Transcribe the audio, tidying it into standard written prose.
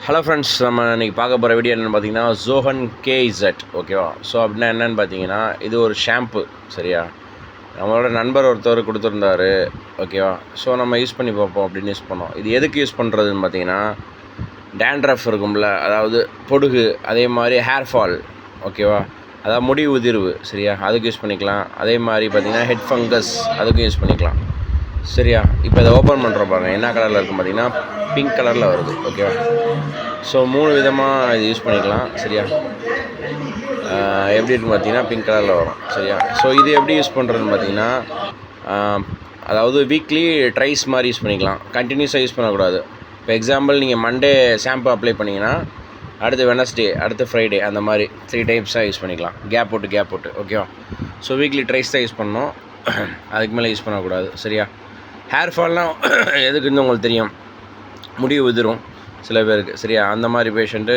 Hello friends, நம்ம இன்றைக்கி பார்க்க போகிற வீடியோ என்னென்னு பார்த்தீங்கன்னா ஜோஹன் கேஇசட். ஓகேவா? ஸோ அப்படின்னா என்னென்னு பார்த்தீங்கன்னா, இது ஒரு ஷாம்பு. சரியா? நம்மளோட நண்பர் ஒருத்தர் கொடுத்துருந்தாரு. ஓகேவா? ஸோ நம்ம யூஸ் பண்ணி பார்ப்போம் அப்படின்னு யூஸ் பண்ணோம். இது எதுக்கு யூஸ் பண்ணுறதுன்னு பார்த்தீங்கன்னா, டேண்ட்ரஃப் இருக்கும்ல, அதாவது பொடுகு, அதே மாதிரி ஹேர் ஃபால். ஓகேவா? அதாவது முடி உதிர்வு. சரியா? அதுக்கு யூஸ் பண்ணிக்கலாம். அதே மாதிரி பார்த்தீங்கன்னா ஹெட் ஃபங்கஸ், அதுக்கும் யூஸ் பண்ணிக்கலாம். சரியா? இப்போ இதை ஓப்பன் பண்ணுறோம் பாருங்கள். என்ன கலரில் இருக்குன்னு பார்த்தீங்கன்னா பிங்க் கலரில் வருது. ஓகேவா? ஸோ 3 விதமாக இது யூஸ் பண்ணிக்கலாம். சரியா? எப்படி இருக்குன்னு பார்த்தீங்கன்னா பிங்க் கலரில் வரும். சரியா? ஸோ இது எப்படி யூஸ் பண்ணுறதுன்னு பார்த்தீங்கன்னா, அதாவது வீக்லி ட்ரைஸ் மாதிரி யூஸ் பண்ணிக்கலாம். கண்டினியூஸாக யூஸ் பண்ணக்கூடாது. இப்போ எக்ஸாம்பிள் நீங்கள் மண்டே ஷாம்பு அப்ளை பண்ணிங்கன்னா, அடுத்து வெனஸ்டே, அடுத்து ஃப்ரைடே, அந்த மாதிரி 3 டைப்ஸாக யூஸ் பண்ணிக்கலாம். கேப் போட்டு. ஓகேவா? ஸோ வீக்லி ட்ரைஸ் தான் யூஸ் பண்ணணும். அதுக்கு மேலே யூஸ் பண்ணக்கூடாது. சரியா? ஹேர் ஃபால்னால் எதுக்குன்னு உங்களுக்கு தெரியும். முடி உதிரும் சில பேருக்கு. சரியா? அந்த மாதிரி பேஷண்ட்டு